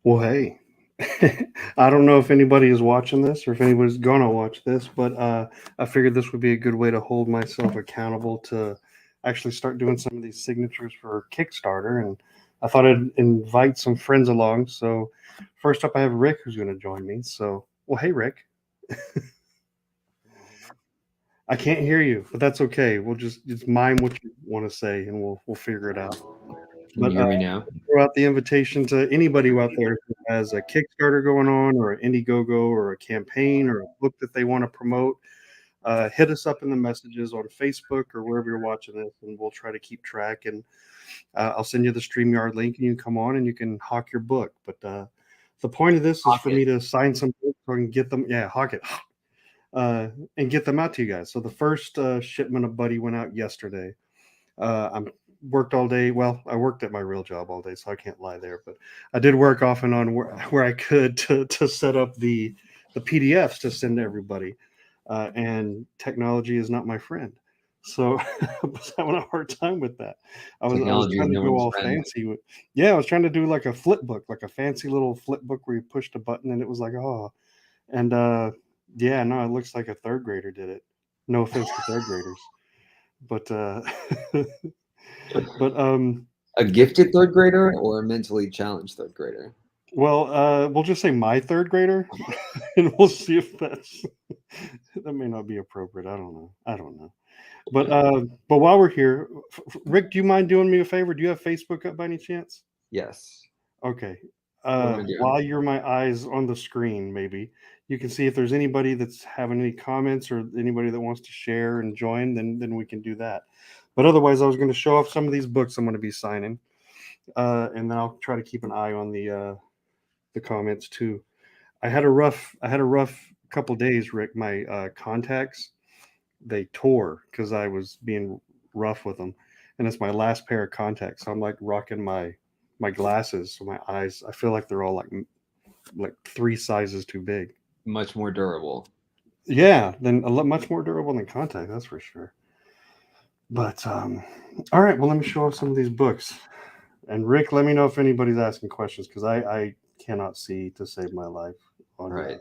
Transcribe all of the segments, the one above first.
Well, hey, I don't know if anybody is watching this or if anybody's gonna watch this, but I figured this would be a good way to hold myself accountable to actually start doing some of these signatures for Kickstarter. And I thought I'd invite some friends along. So, first up, I have Rick who's going to join me. So, well, hey, Rick, I can't hear you, but that's okay. We'll just mime what you want to say, and we'll figure it out. Can you But hear me now? throw out the invitation to anybody out there who has a Kickstarter going on, or an Indiegogo, or a campaign, or a book that they want to promote. Hit us up in the messages on Facebook or wherever you're watching this, and we'll try to keep track. And I'll send you the StreamYard link, and you can come on and you can hawk your book. But the point of this is for Pocket. me to sign some books so I can get them. Yeah, hawk it. And get them out to you guys. So the first shipment of Buddy went out yesterday. I'm worked all day. Well, I worked at my real job all day, so I can't lie there. But I did work off and on where I could to set up the PDFs to send to everybody. And technology is not my friend, so I was having a hard time with that. I was Technology is trying to no go one's all friend. fancy with. Yeah, I was trying to do like a flip book, like a fancy little flip book where you pushed a button and it was like, oh, and yeah, no, it looks like a third grader did it. No offense to third graders, but but A gifted third grader or a mentally challenged third grader? well, we'll just say my third grader, and we'll see if that's that may not be appropriate. I don't know. I don't know. But while we're here, Rick, do you mind doing me a favor? Do you have Facebook up by any chance? Yes. Okay. What am I doing? While you're my eyes on the screen, maybe you can see if there's anybody that's having any comments or anybody that wants to share and join, then we can do that. But otherwise, I was going to show off some of these books I'm going to be signing, and then I'll try to keep an eye on the comments too. I had a rough couple days, Rick. My contacts they tore because I was being rough with them, and it's my last pair of contacts. So I'm like rocking my glasses, so my eyes. I feel like they're all like three sizes too big. Much more durable. Yeah, then a lot much more durable than contact. That's for sure. But all right. Well, let me show off some of these books. And Rick, let me know if anybody's asking questions because I cannot see to save my life All on right.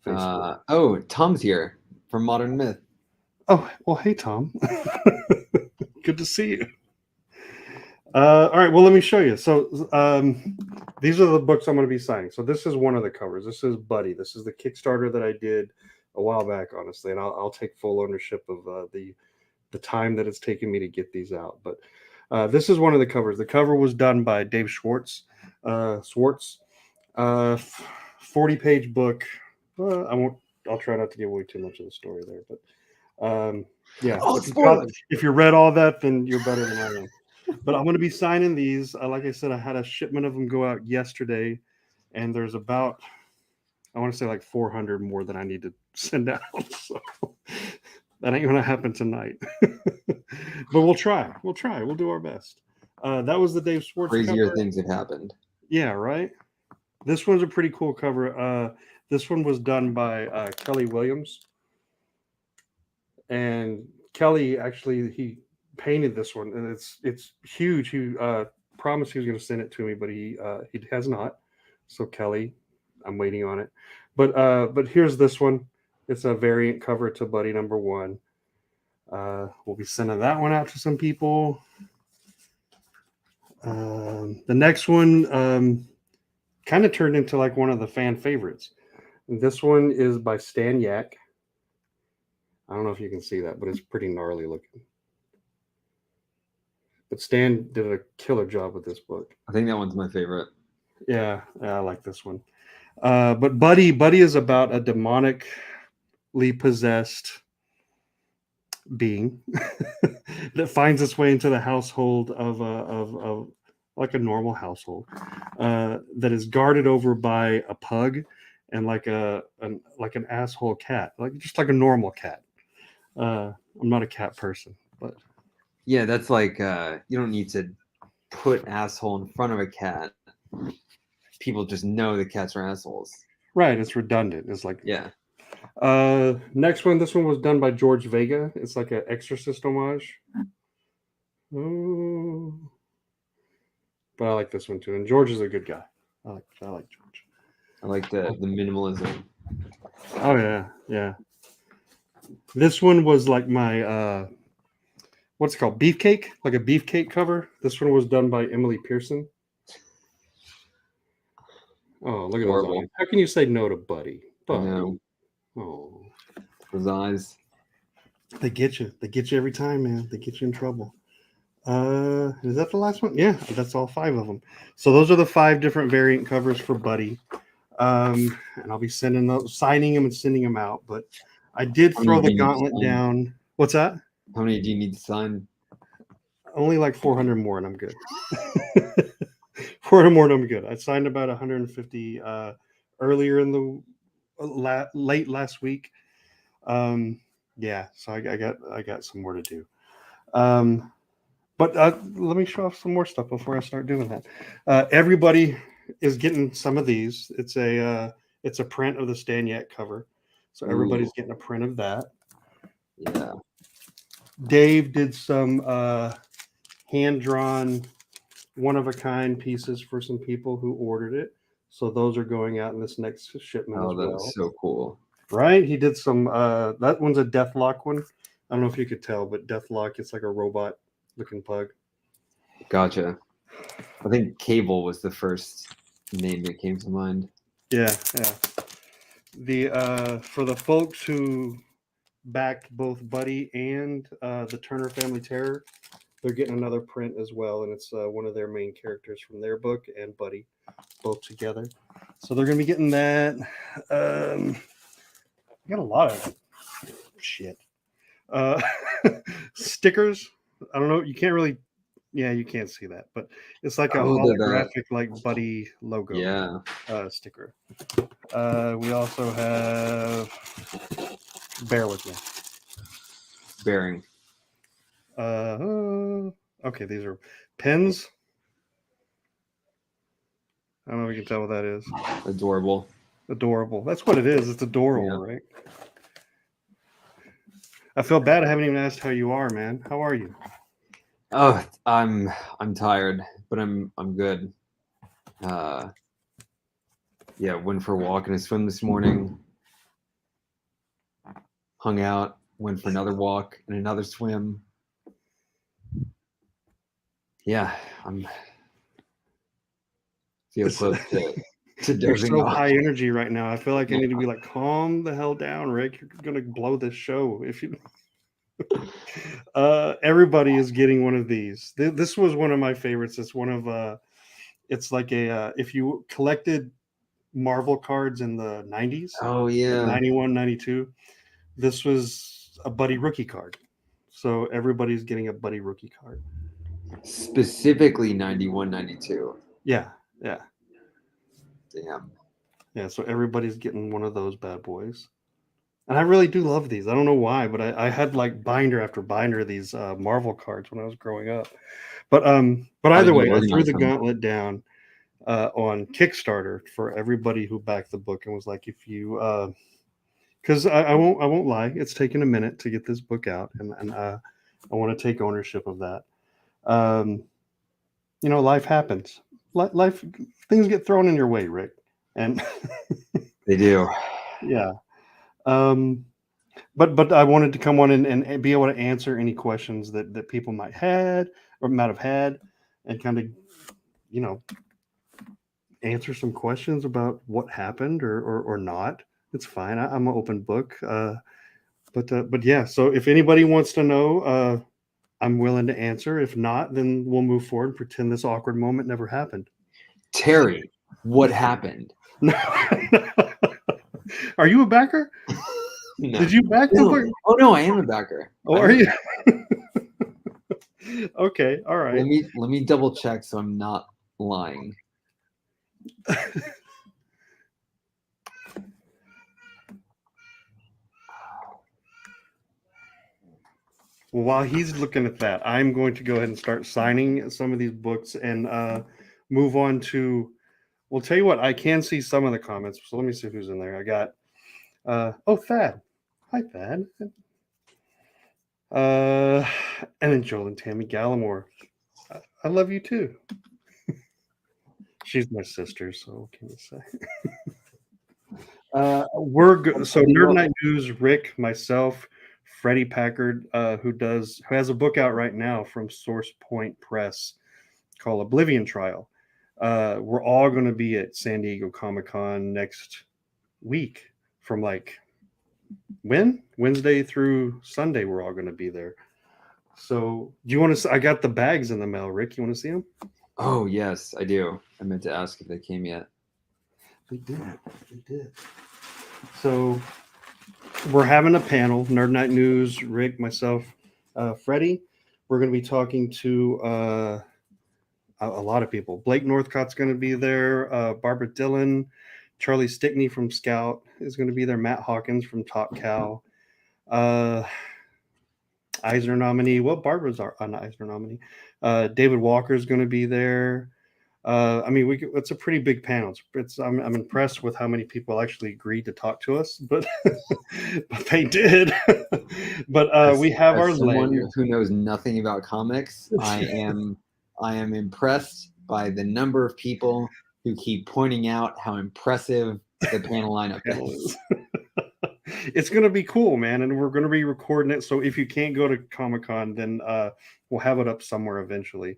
Facebook. Oh, Tom's here from Modern Myth. Oh, well, hey, Tom. Good to see you. All right, well, let me show you. So, these are the books I'm going to be signing. So, this is one of the covers. This is Buddy. This is the Kickstarter that I did a while back, honestly, and I'll take full ownership of the time that it's taken me to get these out. But this is one of the covers. The cover was done by Dave Schwartz. Schwartz, 40-page book. I won't. I'll try not to give away too much of the story there, but yeah, Oh, spoilers! if you read all that, then you're better than I am. But I'm going to be signing these. Like I said, I had a shipment of them go out yesterday, and there's about I want to say like 400 more that I need to send out. So that ain't going to happen tonight. But we'll try. We'll try. We'll do our best. That was the Dave Schwartz Crazier cover. things have happened. Yeah, right. This one's a pretty cool cover. This one was done by Kelly Williams, and Kelly actually he painted this one, and it's huge. He promised he was going to send it to me, but he has not. So Kelly, I'm waiting on it. But here's this one. It's a variant cover to Buddy number one. We'll be sending that one out to some people. The next one kind of turned into like one of the fan favorites. This one is by Stan Yak. I don't know if you can see that, but it's pretty gnarly looking. But Stan did a killer job with this book. I think that one's my favorite. Yeah, I like this one. But Buddy is about a demonically possessed being that finds its way into the household of like a normal household that is guarded over by a pug and like an asshole cat, like just like a normal cat. I'm not a cat person, but Yeah, that's like you don't need to put asshole in front of a cat. People just know the cats are assholes. right, it's redundant. It's like Yeah. next one. This one was done by George Vega. It's like an Exorcist homage. Oh, but I like this one too. And George is a good guy. I like George. I like the minimalism. Oh yeah. This one was like my what's it called? Beefcake, like a beefcake cover. This one was done by Emily Pearson. Oh, look at those Adorable. eyes. How can you say no to Buddy? I Buddy. know. Oh, Those eyes. they get you. They get you every time, man. They get you in trouble. Is that the last one? Yeah, that's all 5 of them. So those are the 5 different variant covers for Buddy. And I'll be signing them and sending them out. But I did How throw many do the you need to gauntlet sign? down. What's that? How many do you need to sign? Only like 400 more, and I'm good. 400 more, and I'm good. I signed about 150 earlier in the late last week. Yeah, so I got some more to do. But let me show off some more stuff before I start doing that. Everybody is getting some of these. It's a print of the Staniak cover, so everybody's Ooh. getting a print of that. Yeah. Dave did some hand drawn, one of a kind pieces for some people who ordered it, so those are going out in this next shipment Oh, as that well. was so cool. Right? He did some. That one's a Deathlock one. I don't know if you could tell, but Deathlock, it's like a robot looking pug. Gotcha. I think Cable was the first name that came to mind. Yeah. The for the folks who backed both Buddy and the Turner Family Terror, they're getting another print as well, and it's one of their main characters from their book and Buddy, both together. So they're gonna be getting that. I got a lot of shit. Uh, stickers. I don't know. You can't really. Yeah, you can't see that, but it's like a Oh, holographic, like Buddy logo yeah. sticker. We also have. Bear with me. Bearing. Okay, these are pens. I don't know if you can tell what that is. Adorable. Adorable. That's what it is. It's adorable, Yeah. right? I feel bad. I haven't even asked how you are, man. How are you? Oh, I'm tired, but I'm good. Yeah, went for a walk and a swim this morning. Hung out, went for another walk and another swim. Yeah, I'm feel close to You're dozing so off. high energy right now. I feel like I need to be like, calm the hell down, Rick. You're gonna blow this show if you. Everybody is getting one of these. This was one of my favorites. It's one of it's like a if you collected Marvel cards in the 90s, Oh like yeah. 91, 92, this was a Buddy rookie card. So everybody's getting a Buddy rookie card. Specifically 91, 92. Yeah. Damn. Yeah, so everybody's getting one of those bad boys. And I really do love these. I don't know why, but I had like binder after binder of these Marvel cards when I was growing up. But How either did you way, I threw organize the them? gauntlet down on Kickstarter for everybody who backed the book and was like, if you because I won't lie, it's taken a minute to get this book out, and I want to take ownership of that. Life happens. Life things get thrown in your way, Rick, and They do. yeah. But I wanted to come on and be able to answer any questions that people might have had, and kind of answer some questions about what happened or not. It's fine. I'm an open book. But yeah. So if anybody wants to know, I'm willing to answer. If not, then we'll move forward and pretend this awkward moment never happened. Terry, what happened? Are you a backer? No. Did you back the book? Oh no, I am a backer. Oh, are you? Okay, all right. Let me double check so I'm not lying. Well, while he's looking at that, I'm going to go ahead and start signing some of these books and move on to. Well, tell you what, I can see some of the comments, so let me see who's in there. I got. Thad. Hi, Thad. And then Joel and Tammy Gallimore. I love you too. She's my sister, so what can you say? We're good. So Nerd Night News, Rick, myself, Freddie Packard, who has a book out right now from Source Point Press called Oblivion Trial. We're all going to be at San Diego Comic-Con next week from like Wednesday through Sunday. We're all going to be there. So do you want to? I got the bags in the mail, Rick. You want to see them? Oh yes, I do. I meant to ask if they came yet. They did. They did. So we're having a panel, Nerd Night News, Rick, myself, Freddie. We're going to be talking to a lot of people. Blake Northcott's going to be there. Barbara Dillon, Charlie Stickney from Scout is going to be there. Matt Hawkins from Top Cow. Eisner nominee. Well, Barbara's an Eisner nominee. David Walker is going to be there. I mean, it's a pretty big panel. I'm impressed with how many people actually agreed to talk to us, but but they did. But we have our someone who knows nothing about comics. I am impressed by the number of people who keep pointing out how impressive the panel lineup is. It's going to be cool, man, and we're going to be recording it. So if you can't go to Comic-Con, then we'll have it up somewhere eventually.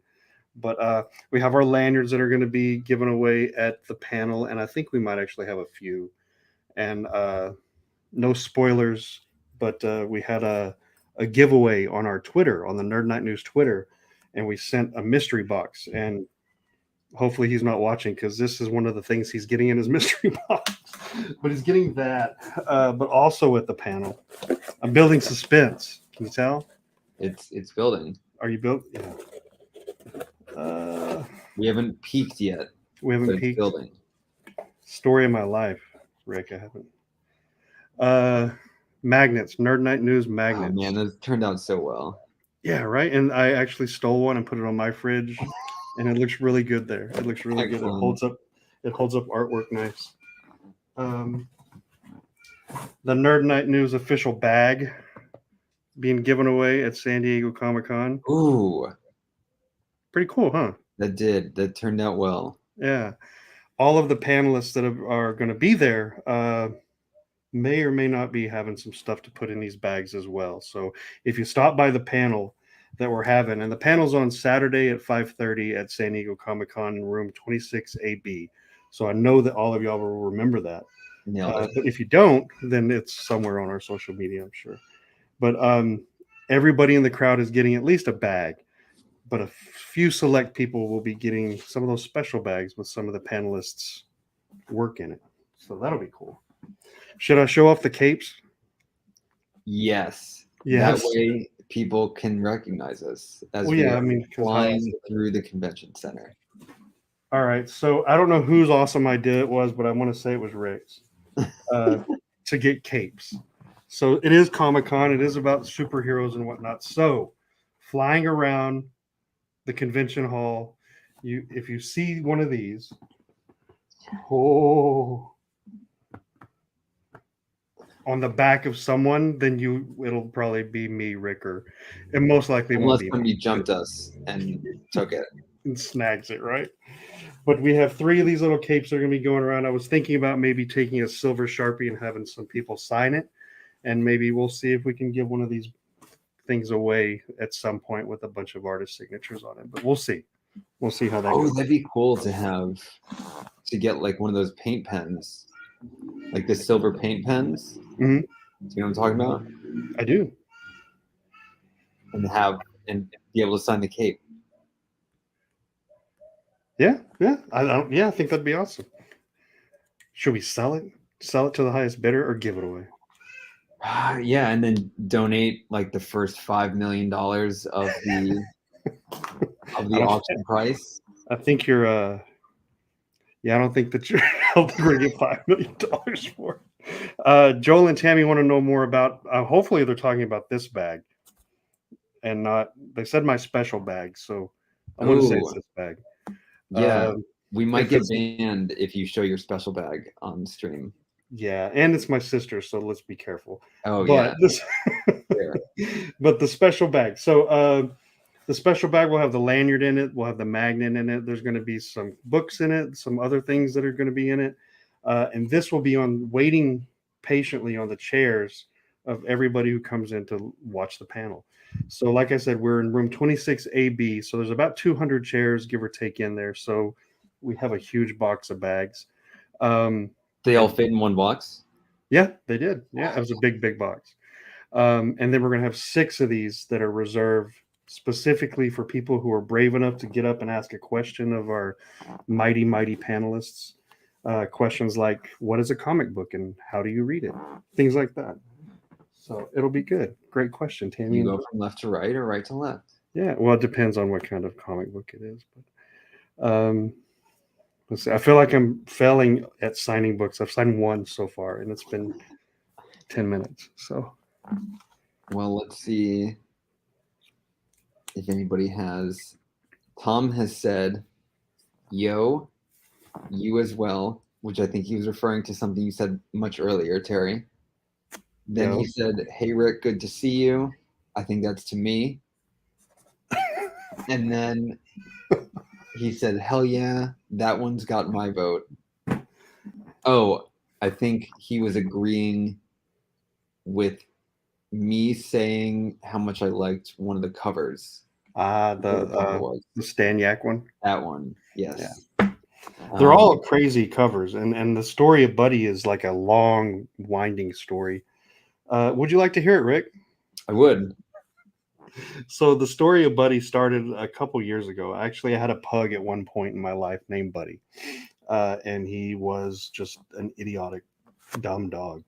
But we have our lanyards that are going to be given away at the panel, and I think we might actually have a few. And no spoilers, but we had a giveaway on our Twitter, on the Nerd Night News Twitter, and we sent a mystery box. And hopefully he's not watching, because this is one of the things he's getting in his mystery box. But he's getting that, but also at the panel. I'm building suspense. Can you tell? It's building. Are you built? Yeah. We haven't peaked yet. We haven't peaked. Building. Story of my life, Rick. I haven't. Magnets, Nerd Night News magnets. Oh, man, that turned out so well. Yeah, right. And I actually stole one and put it on my fridge, and it looks really good there. It looks really good. It holds up. It holds up artwork nice. The Nerd Night News official bag being given away at San Diego Comic-Con. Ooh. Pretty cool, huh? That turned out well. Yeah. All of the panelists that are going to be there may or may not be having some stuff to put in these bags as well. So if you stop by the panel that we're having, and the panel's on Saturday at 5:30 at San Diego Comic-Con in room 26AB. So I know that all of y'all will remember that. But if you don't, then it's somewhere on our social media, I'm sure. But everybody in the crowd is getting at least a bag. But a few select people will be getting some of those special bags with some of the panelists' work in it. So that'll be cool. Should I show off the capes? Yes. Yes. That way people can recognize us as flying through the convention center. All right. So I don't know whose awesome idea it was, but I want to say it was Rick's to get capes. So it is Comic-Con. It is about superheroes and whatnot. So flying around the convention hall, if you see one of these, on the back of someone, then it'll probably be me, Rick, or it most likely won't be. Unless somebody jumped us and took it and snags it, right? But we have 3 of these little capes that are going to be going around. I was thinking about maybe taking a silver Sharpie and having some people sign it, and maybe we'll see if we can give one of these things away at some point with a bunch of artist signatures on it. But we'll see. We'll see how that goes. That'd be cool to get like one of those paint pens, like the silver paint pens. Mm-hmm. Do you know what I'm talking about? I do. And be able to sign the cape. Yeah. I think that'd be awesome. Should we sell it? Sell it to the highest bidder or give it away? Yeah, and then donate like the first $5 million of the auction price. I think you're I don't think that you're going to get $5 million for it. Joel and Tammy want to know more about, hopefully they're talking about this bag and not, they said my special bag. So I want to say it's this bag. Yeah, we might get banned if you show your special bag on stream. Yeah, and it's my sister, so let's be careful. Oh, yeah. But the special bag. So The special bag will have the lanyard in it. We'll have the magnet in it. There's going to be some books in it, some other things that are going to be in it. And this will be on waiting patiently on the chairs of everybody who comes in to watch the panel. So, like I said, we're in room 26AB. So there's about 200 chairs, give or take, in there. So we have a huge box of bags. They all fit in one box? Yeah, they did. Yeah, it was a big, big box. And then we're going to have 6 of these that are reserved specifically for people who are brave enough to get up and ask a question of our mighty, mighty panelists. Questions like, what is a comic book and how do you read it? Things like that. So it'll be good. Great question, Tammy. You go from left to right or right to left? Yeah, well, it depends on what kind of comic book it is. But let's see. I feel like I'm failing at signing books. I've signed 1 so far, and it's been 10 minutes. So, well, let's see if anybody has. Tom has said, yo, you as well, which I think he was referring to something you said much earlier, Terry. Then he said, hey, Rick, good to see you. I think that's to me. And then he said, hell yeah, that one's got my vote. Oh, I think he was agreeing with me saying how much I liked one of the covers. The Staniak one. That one, yes. Yeah. They're all crazy covers, and the story of Buddy is like a long, winding story. Would you like to hear it, Rick? I would. So the story of Buddy started a couple years ago. Actually, I had a pug at one point in my life named Buddy, and he was just an idiotic, dumb dog,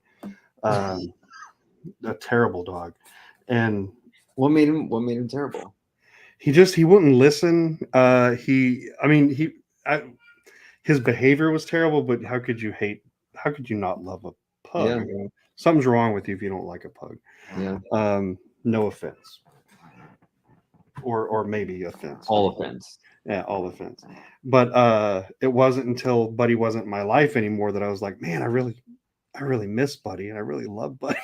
a terrible dog. And what made him terrible? He wouldn't listen. His behavior was terrible. But how could you not love a pug? Yeah. You know? Something's wrong with you if you don't like a pug. Yeah. No offense. Or maybe offense. All offense. Yeah, all offense. But it wasn't until Buddy wasn't in my life anymore that I was like, man, I really miss Buddy and I really love Buddy.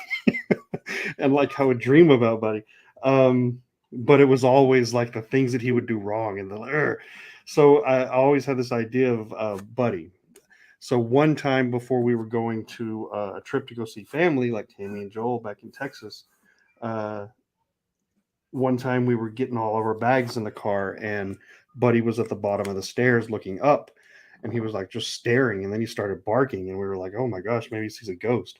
And like I would dream about Buddy. But it was always like the things that he would do wrong and so I always had this idea of Buddy. So one time before we were going to a trip to go see family, like Tammy and Joel back in Texas, one time we were getting all of our bags in the car and Buddy was at the bottom of the stairs looking up and he was like just staring and then he started barking and we were like, oh my gosh, maybe he sees a ghost.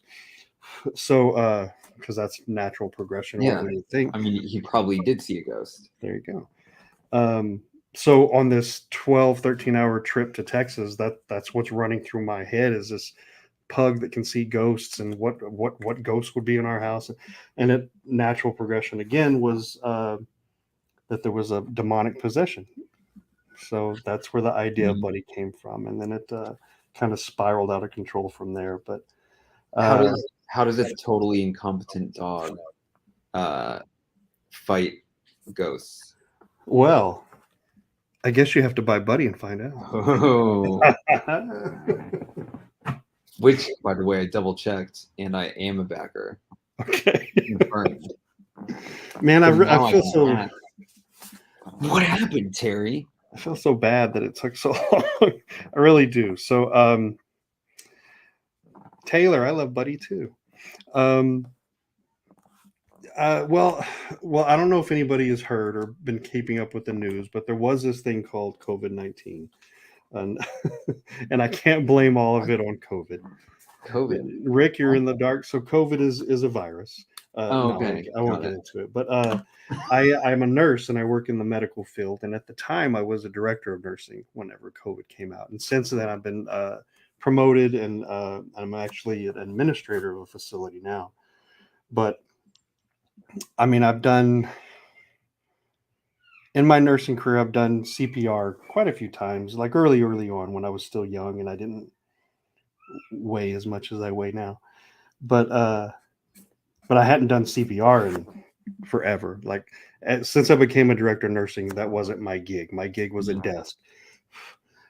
So because that's natural progression. Yeah, what you think. I mean, he probably did see a ghost. There you go. So on this 13 hour trip to Texas, that's what's running through my head is this pug that can see ghosts and what ghosts would be in our house. And it natural progression again was that there was a demonic possession. So that's where the idea of Buddy came from. And then it kind of spiraled out of control from there. But how does a totally incompetent dog fight ghosts? Well, I guess you have to buy Buddy and find out. Oh. Which, by the way, I double checked, and I am a backer. Okay. Confirmed. Man, I feel so. What happened, Terry? I feel so bad that it took so long. I really do. So, Taylor, I love Buddy too. Well, I don't know if anybody has heard or been keeping up with the news, but there was this thing called COVID-19, and and I can't blame all of it on COVID. Rick, you're in the dark. So COVID is a virus. Okay. I won't get into it. But I'm a nurse and I work in the medical field. And at the time, I was a director of nursing whenever COVID came out. And since then, I've been promoted and I'm actually an administrator of a facility now. But I mean, in my nursing career, I've done CPR quite a few times, like early on when I was still young and I didn't weigh as much as I weigh now. But I hadn't done CPR in forever. Like since I became a director of nursing, that wasn't my gig. My gig was at desk.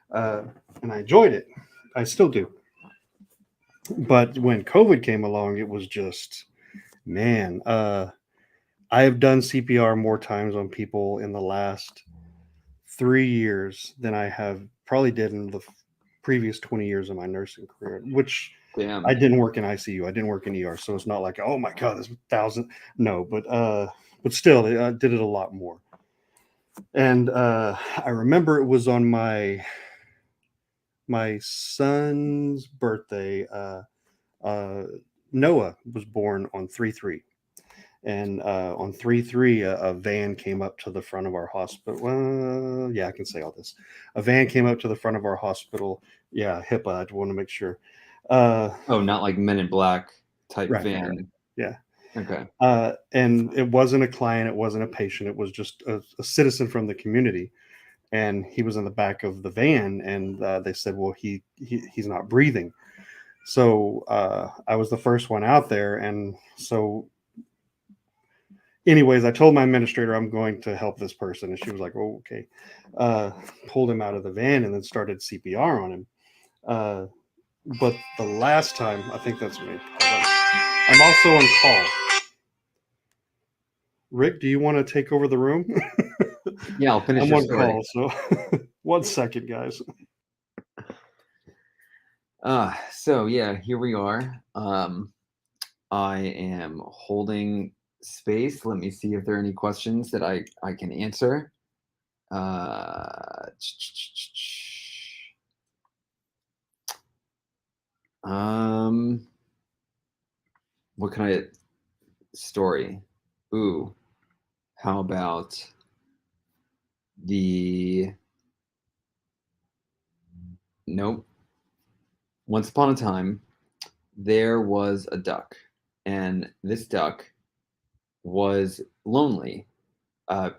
And I enjoyed it. I still do. But when COVID came along, it was just, man, I have done CPR more times on people in the last 3 years than I have probably did in the previous 20 years of my nursing career, which Damn. I didn't work in ICU. I didn't work in ER, so it's not like, oh my god, there's 1,000. No, but still, I did it a lot more. And I remember it was on my son's birthday. Uh, Noah was born on 3/3. And on 3/3, a van came up to the front of our hospital. Well, yeah, I can say all this. A van came up to the front of our hospital. Yeah, HIPAA. I want to make sure. Oh, not like Men in Black type Right, van. right. Yeah. Okay. And it wasn't a client. It wasn't a patient. It was just a citizen from the community. And he was in the back of the van. And they said, well, he's not breathing. So I was the first one out there. And so anyways, I told my administrator I'm going to help this person, and she was like, "Oh, okay." Pulled him out of the van and then started CPR on him. Uh, but the last time, I think that's me. Hold on. I'm also on call. Rick, do you want to take over the room? Yeah, I'll finish I'm your on story. call, so 1 second, guys. So yeah, here we are. I am holding space. Let me see if there are any questions that I can answer. Um, what kind of story? Ooh, how about the nope. Once upon a time, there was a duck, and this duck was lonely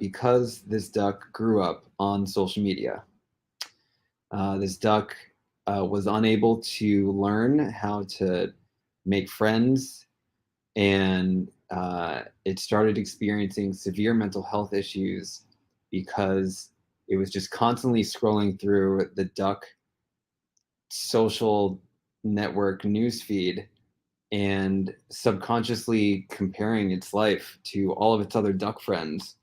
because this duck grew up on social media. This duck was unable to learn how to make friends, and it started experiencing severe mental health issues because it was just constantly scrolling through the duck social network newsfeed and subconsciously comparing its life to all of its other duck friends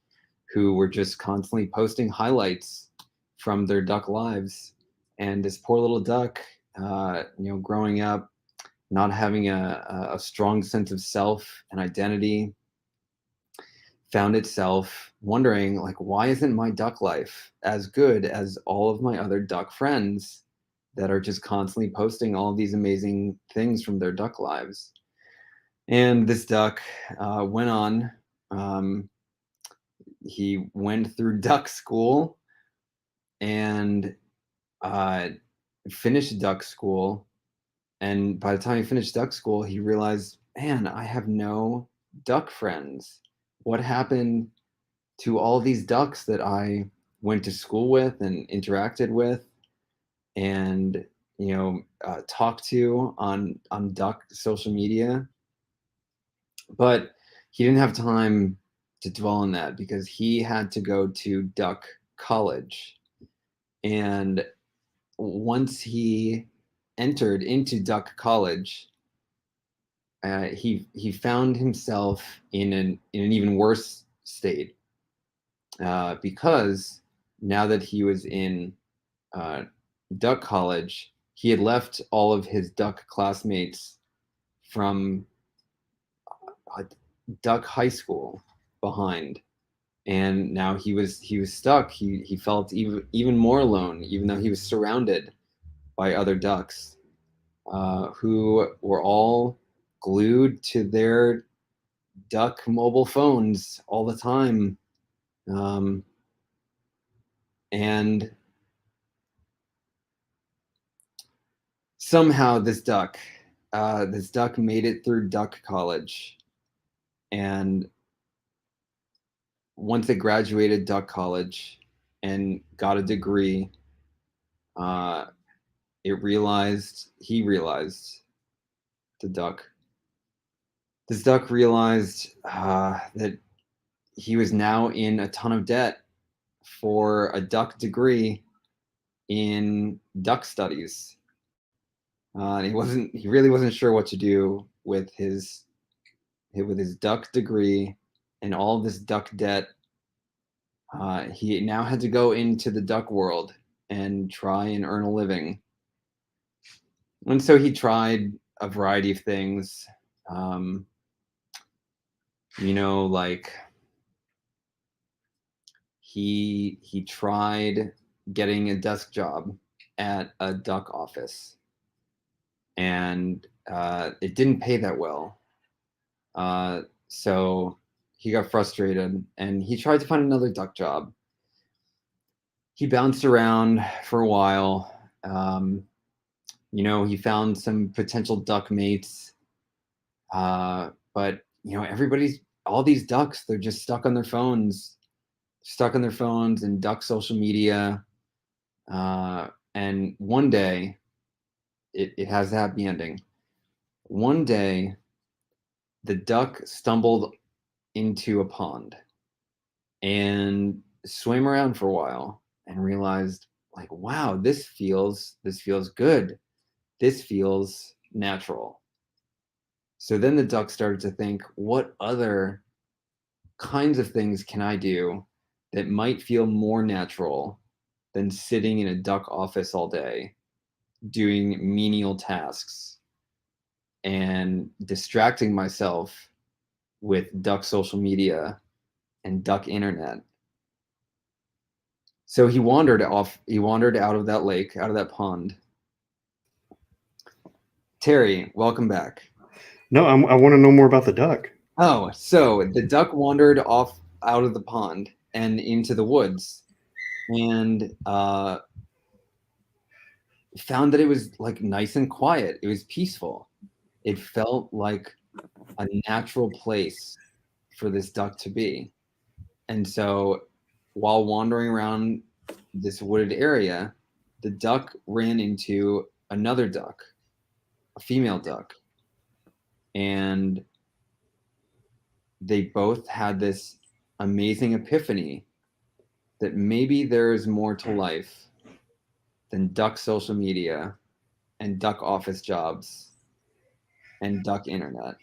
who were just constantly posting highlights from their duck lives. And this poor little duck, growing up, not having a strong sense of self and identity, found itself wondering, like, why isn't my duck life as good as all of my other duck friends that are just constantly posting all of these amazing things from their duck lives? And this duck went on. He went through duck school and finished duck school. And by the time he finished duck school, he realized, man, I have no duck friends. What happened to all these ducks that I went to school with and interacted with and talked to on duck social media? But he didn't have time to dwell on that because he had to go to duck college. And once he entered into duck college, he found himself in an even worse state because now that he was in duck college, he had left all of his duck classmates from duck high school behind, and now he was stuck. He felt even more alone, even though he was surrounded by other ducks who were all glued to their duck mobile phones all the time. And somehow this duck made it through duck college. And once it graduated duck college and got a degree, he realized, the duck, this duck realized that he was now in a ton of debt for a duck degree in duck studies. And he really wasn't sure what to do with his duck degree and all of this duck debt, he now had to go into the duck world and try and earn a living. And so he tried a variety of things. Like he tried getting a desk job at a duck office, and it didn't pay that well. So he got frustrated and he tried to find another duck job. He bounced around for a while. He found some potential duck mates, but all these ducks, they're just stuck on their phones and duck social media. And one day, it has a happy ending. One day, the duck stumbled into a pond and swam around for a while and realized, like, wow, this feels good. This feels natural. So then the duck started to think, what other kinds of things can I do that might feel more natural than sitting in a duck office all day doing menial tasks and distracting myself with duck social media and duck internet. So he wandered out of that lake, out of that pond. Terry, welcome back. No, I want to know more about the duck. Oh, so the duck wandered off out of the pond and into the woods, and found that it was like nice and quiet. It was peaceful. It felt like a natural place for this duck to be. And so while wandering around this wooded area, the duck ran into another duck, a female duck. And they both had this amazing epiphany that maybe there is more to life than duck social media and duck office jobs and duck internet.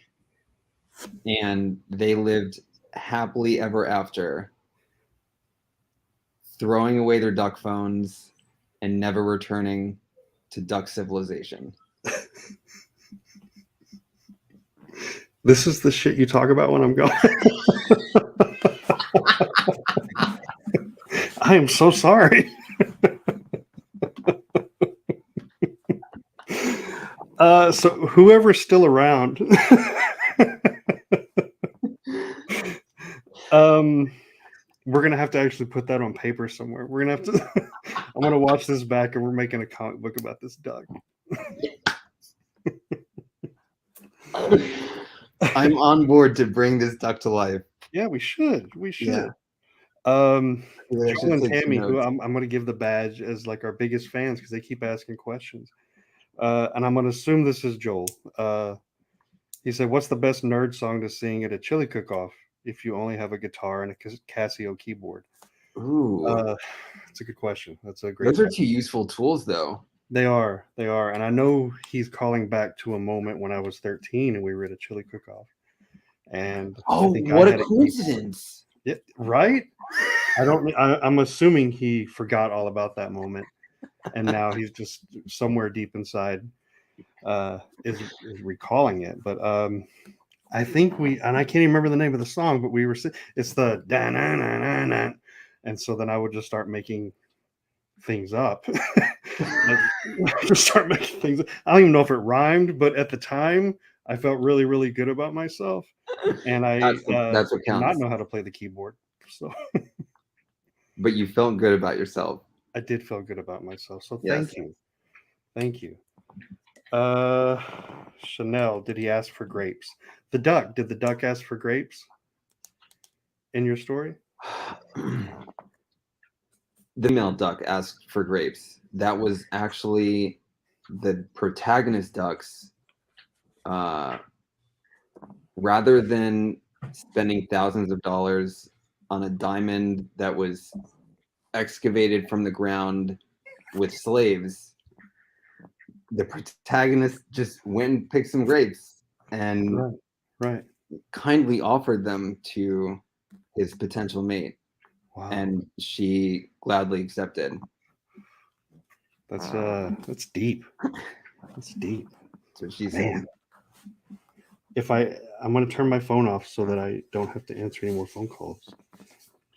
And they lived happily ever after, throwing away their duck phones and never returning to duck civilization. This is the shit you talk about when I'm gone. I am so sorry. So whoever's still around, we're gonna have to actually put that on paper somewhere. We're gonna have to. I'm gonna watch this back, and we're making a comic book about this duck. I'm on board to bring this duck to life. Yeah, we should. We should. Yeah. Joel I should and take some Tammy, who notes. I'm going to give the badge as like our biggest fans because they keep asking questions. And I'm going to assume this is Joel. He said, "What's the best nerd song to sing at a chili cook-off if you only have a guitar and a Casio keyboard?" Ooh, It's a good question. That's a great those are question. two useful tools, though. They are. And I know he's calling back to a moment when I was 13 and we were at a chili cook-off. And I think what I a had coincidence! Yeah, right? I'm assuming he forgot all about that moment, and now he's just somewhere deep inside is recalling it. But I think and I can't even remember the name of the song, but it's the da na na na na, and so then I would just start making things up. Just start making things. I don't even know if it rhymed, but at the time, I felt really, really good about myself, and I That's what did not counts. know how to play the keyboard. So, But you felt good about yourself. I did feel good about myself. So Yes. thank you. Chanel, did he ask for grapes? Did the duck ask for grapes in your story? The male duck asked for grapes. That was actually the protagonist ducks. Rather than spending thousands of dollars on a diamond that was excavated from the ground with slaves, the protagonist just went and picked some grapes and Right. kindly offered them to his potential mate, Wow. and she gladly accepted. That's deep. That's deep. That's what she Man. said. If I'm going to turn my phone off so that I don't have to answer any more phone calls.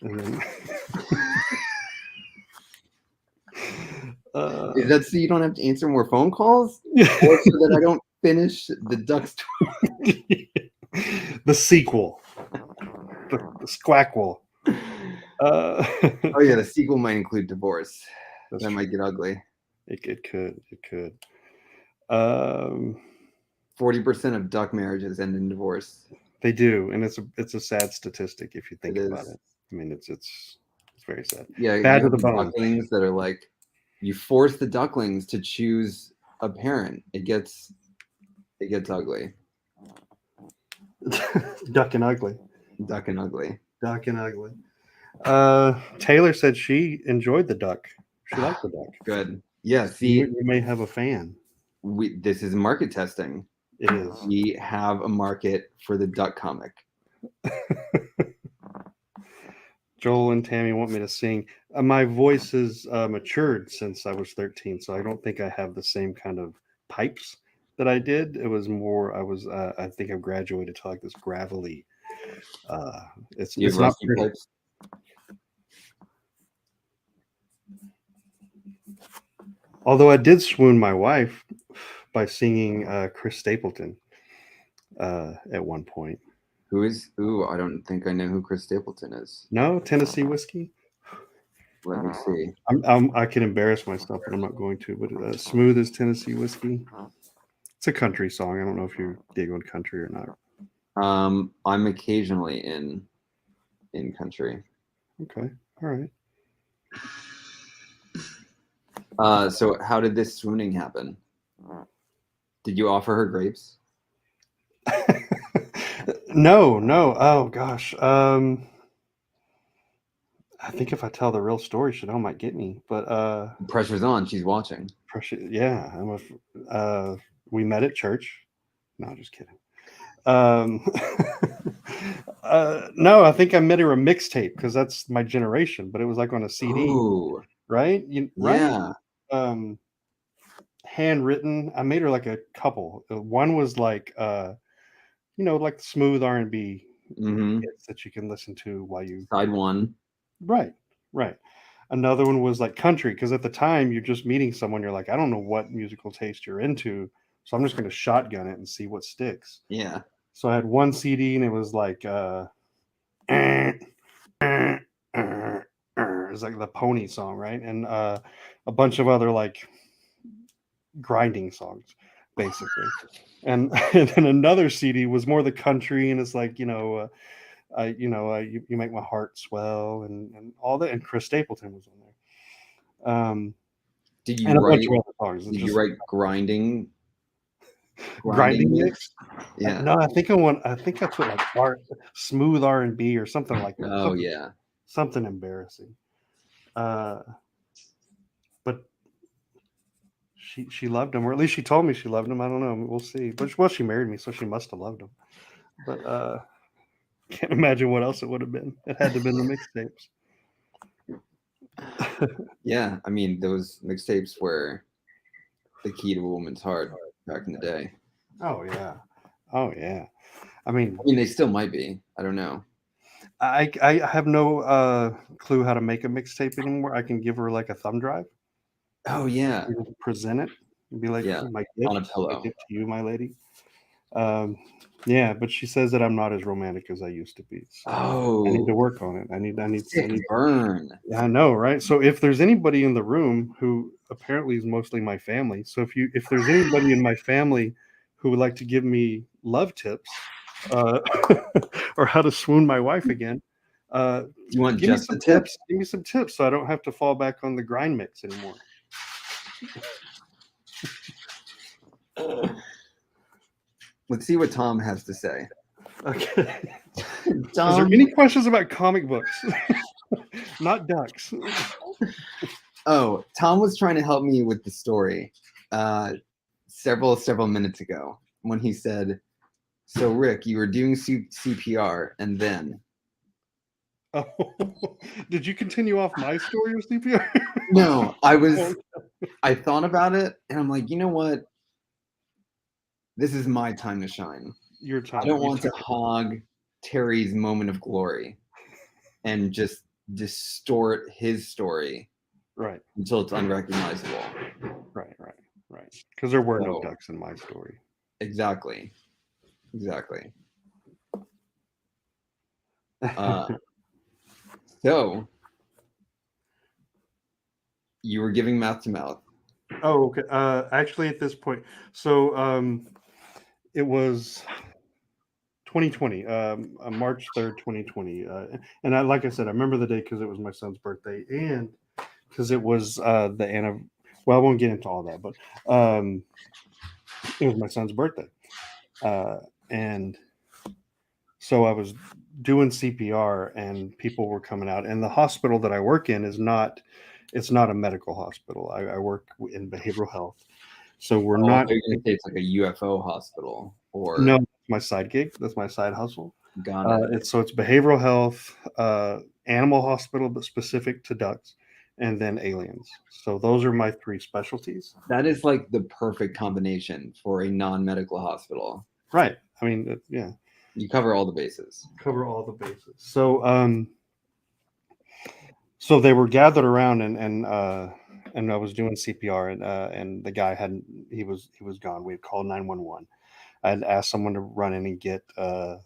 And then Is that so you don't have to answer more phone calls, or so that I don't finish the duck story? The sequel, the Squackle. Oh yeah, the sequel might include divorce. That's That true. might get ugly. It could. 40% of duck marriages end in divorce. They do, and it's a sad statistic if you think It about is. it. I mean, it's very sad. Yeah, Bad you to have the the bone. ducklings that are like, you force the ducklings to choose a parent. It gets ugly. Duck and ugly. Duck and ugly. Duck and ugly. Taylor said she enjoyed the duck. She liked the duck. Good. Yeah. You, See, you may have a fan. this is market testing. It is. We have a market for the duck comic. Joel and Tammy want me to sing. My voice has matured since I was 13, so I don't think I have the same kind of pipes that I did. It was more. I think I've graduated to like this gravelly. It's You have not rusty pretty. pipes? Although I did swoon my wife by singing Chris Stapleton at one point. Who is? Ooh, I don't think I know who Chris Stapleton is. No, Tennessee Whiskey. Let me see. I can embarrass myself, but I'm not going to. But Smooth as Tennessee Whiskey. It's a country song. I don't know if you dig on country or not. I'm occasionally in country. Okay, all right. So how did this swooning happen? Did you offer her grapes? No. Oh gosh. I think if I tell the real story, Chanel might get me. But Pressure's on. She's watching. yeah. We met at church. No, just kidding. No, I think I met her a mixtape because that's my generation. But it was like on a CD, Ooh, right? yeah. Handwritten. I made her like a couple. One was like like smooth R&B Mm-hmm. hits that you can listen to while you Side one. right. Another one was like country because at the time you're just meeting someone, you're like, I don't know what musical taste you're into, so I'm just going to shotgun it and see what sticks. Yeah. So I had one CD and it was like it's like the Pony song, right? And a bunch of other like grinding songs, basically. And then another CD was more the country, and it's like you make my heart swell and all that. And Chris Stapleton was on there. Did And you a bunch write? of other songs. Did you write grinding? Grinding mix? Yeah. No, I think I put like smooth R&B or something like that. Oh yeah. Something embarrassing. But she loved him, or at least she told me she loved him. I don't know. We'll see. But well, she married me, so she must have loved him. But can't imagine what else it would have been. It had to have been the mixtapes. Yeah, I mean those mixtapes were the key to a woman's heart back in the day. Oh yeah. I mean, they still might be. I don't know. I have no clue how to make a mixtape anymore. I can give her like a thumb drive. Oh yeah. Present it and be like, Yeah, my on a gift, pillow. my gift to you, my lady. Yeah, but she says that I'm not as romantic as I used to be. So I need to work on it. I need burn. Yeah, I know, right? So if there's anybody in the room who apparently is mostly my family, so if there's anybody in my family who would like to give me love tips, or how to swoon my wife again, you want give just me some the tips? Give me some tips so I don't have to fall back on the grind mix anymore. Let's see what Tom has to say. Okay. Tom, is there any questions about comic books? Not ducks. Oh, Tom was trying to help me with the story several minutes ago when he said, so Rick, you were doing CPR and then Oh, did you continue off my story of CPR? No, Oh, I thought about it and I'm like, you know what? This is my time to shine. your I time. don't You want to took it. hog Terry's moment of glory and just distort his story Right, until it's unrecognizable. right. Because there were no So ducks in my story. exactly. Uh, so you were giving mouth to mouth. Oh, okay. Actually, at this point, so it was 2020, March 3rd, 2020, and like I said, I remember the day because it was my son's birthday, and because it was the end of. Well, I won't get into all that, but it was my son's birthday, uh, and so I was doing CPR, and people were coming out, and the hospital that I work in is not. It's not a medical hospital. I work in behavioral health, so we're Oh, I not. thought you were gonna say it's like a UFO hospital No, or that's my side gig. That's my side hustle. got it. It's behavioral health, animal hospital, but specific to ducks, and then aliens. So those are my three specialties. That is like the perfect combination for a non-medical hospital. Right. I mean, yeah, You cover all the bases. cover all the bases. So they were gathered around, and I was doing CPR, and the guy hadn't. He was gone. We had called 911. I had asked someone to run in and get the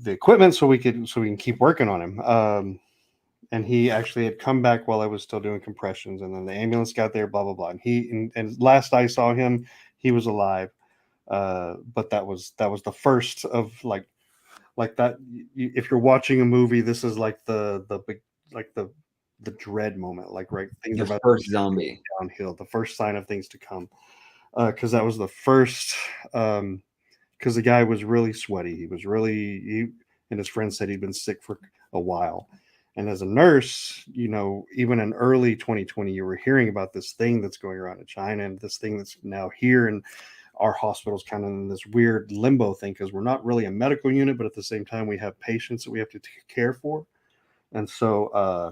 equipment so we can keep working on him. And he actually had come back while I was still doing compressions, and then the ambulance got there, blah blah blah. And last I saw him, he was alive. But that was the first of like that. If you're watching a movie, this is like the big like the dread moment. Like right, things are The about first to go zombie. downhill. The first sign of things to come. Because that was the first. Because the guy was really sweaty. And his friend said he'd been sick for a while. And as a nurse, even in early 2020, you were hearing about this thing that's going around in China and this thing that's now here. And our hospital's kind of in this weird limbo thing because we're not really a medical unit, but at the same time, we have patients that we have to care for. And so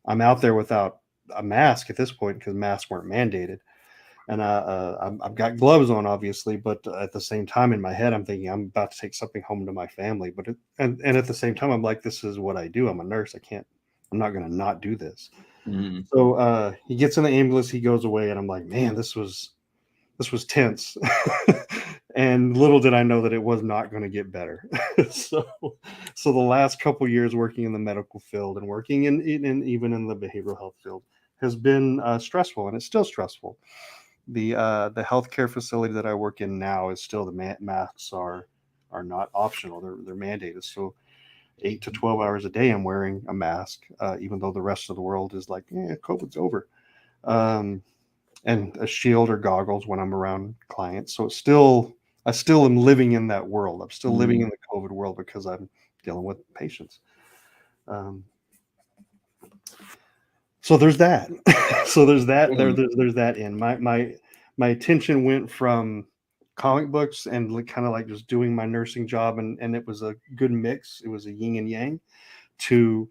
I'm out there without a mask at this point because masks weren't mandated, and I've got gloves on, obviously, but at the same time, in my head, I'm thinking I'm about to take something home to my family. And at the same time, I'm like, this is what I do. I'm a nurse. I'm not going to not do this. Mhm. So he gets in the ambulance, he goes away, and I'm like, man, this was tense. And little did I know that it was not going to get better. so, so the last couple years working in the medical field and working even in the behavioral health field has been stressful, and it's still stressful. The healthcare facility that I work in now is still the masks are not optional. They're mandated. So 8 to 12 hours a day, I'm wearing a mask, even though the rest of the world is like, yeah, COVID's over. Um, and a shield or goggles when I'm around clients. So I still am living in that world. I'm still living Mhm. in the COVID world because I'm dealing with patients. Um, so there's that. So there's that. There's that in my attention went from comic books and kind of like just doing my nursing job, and it was a good mix. It was a yin and yang to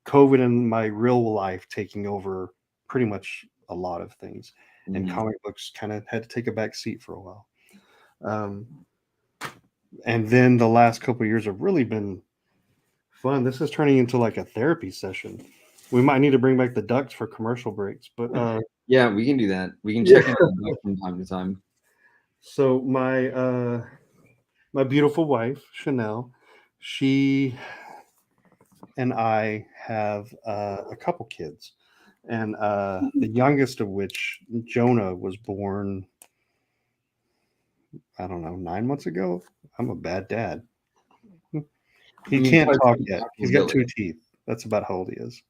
COVID and my real life taking over pretty much a lot of things, and Mhm. comic books kind of had to take a back seat for a while. Um, and then the last couple of years have really been fun. This is turning into like a therapy session. We might need to bring back the ducks for commercial breaks, but Yeah, we can do that. We can yeah. check in on the book from time to time. So my beautiful wife Chanel, she and I have a couple kids, and the youngest of which, Jonah, was born, I don't know, 9 months ago. I'm a bad dad. I He mean, can't try talk to yet. talk to He's got Billy. 2 teeth. That's about how old he is.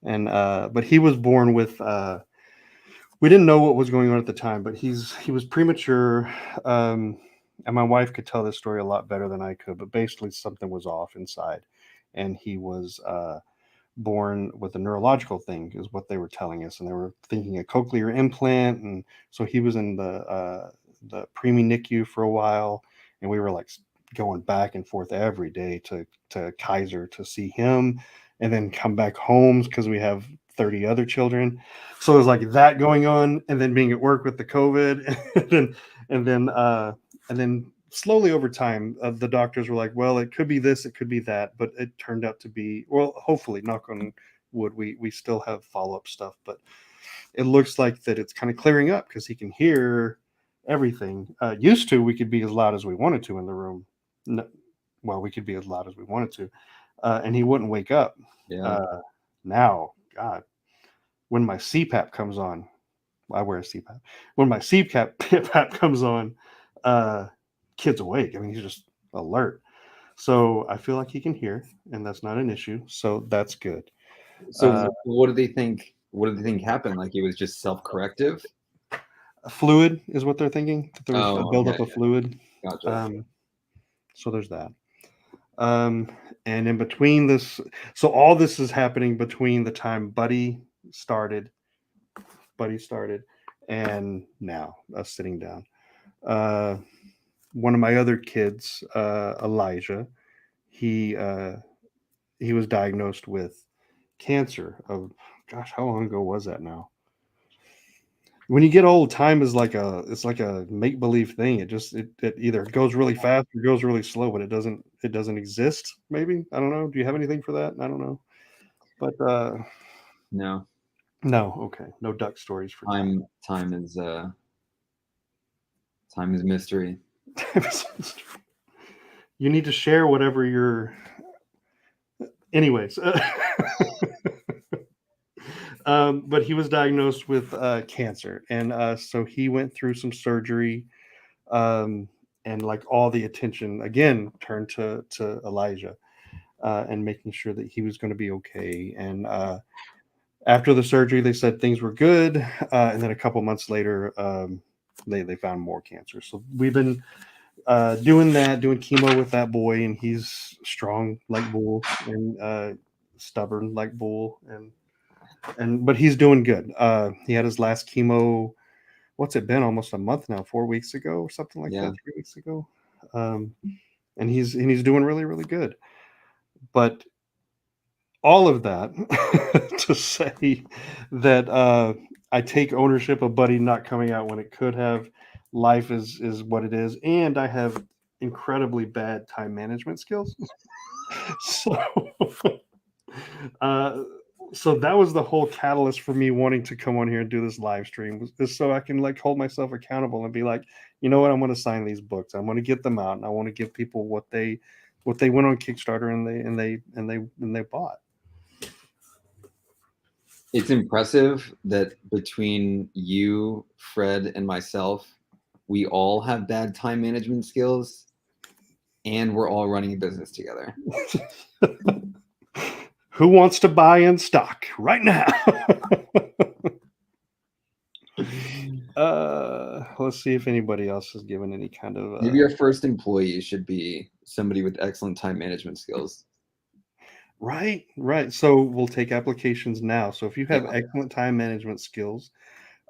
And but he was born with we didn't know what was going on at the time, but he was premature. Um, and my wife could tell this story a lot better than I could, but basically something was off inside, and he was born with a neurological thing, is what they were telling us, and they were thinking a cochlear implant, and so he was in the preemie NICU for a while, and we were like, going back and forth every day to Kaiser to see him, and then come back home because we have 30 other children. So it was like that going on, and then being at work with the COVID, and then uh, and then slowly over time, the doctors were like, well, it could be this, it could be that, but it turned out to be, well, hopefully, knock on wood, we still have follow up stuff, but it looks like that it's kind of clearing up because he can hear everything. Used to, we could be as loud as we wanted to in the room. No, well, we could be as loud as we wanted to, and he wouldn't wake up. Yeah. Now, God, when my CPAP comes on, I wear a CPAP. When my CPAP comes on, uh, kid's awake. I mean, he's just alert. So I feel like he can hear, and that's not an issue. So that's good. So what do they think? What do they think happened? Like it was just self-corrective? Fluid is what they're thinking. That there was a buildup Okay. of fluid. Gotcha. So there's that. Um, and in between this, so all this is happening between the time started, Buddy started, and now us sitting down. Uh, One of my other kids, Elijah, he uh, he was diagnosed with cancer. Of gosh, how long ago was that now? When you get old, time is like a make believe thing. It either goes really fast or goes really slow, but it doesn't exist. Maybe I don't know. Do you have anything for that? I don't know, but No. no. Okay, no duck stories for time. Time is mystery. You need to share whatever your. Anyways, but he was diagnosed with cancer, and so he went through some surgery, um, and like all the attention again turned to Elijah, and making sure that he was going to be okay. And after the surgery, they said things were good, and then a couple months later, they found more cancer. So we've been doing chemo with that boy, and he's strong like bull and stubborn like bull, and but he's doing good. He had his last chemo. What's it been? Almost a month now. 4 weeks ago, or something like Yeah. that. 3 weeks ago, um, and he's doing really really good. But all of that to say that I take ownership of Buddy not coming out when it could have. Life is what it is, and I have incredibly bad time management skills. So, uh, so that was the whole catalyst for me wanting to come on here and do this live stream, was just so I can like hold myself accountable and be like, you know what, I'm going to sign these books. I'm going to get them out, and I want to give people what they went on Kickstarter and they bought. It's impressive that between you, Fred, and myself, we all have bad time management skills, and we're all running a business together. Who wants to buy in stock right now? Let's see if anybody else has given any kind of. Maybe our first employee should be somebody with excellent time management skills. Right. So we'll take applications now. So if you have Yeah. excellent time management skills,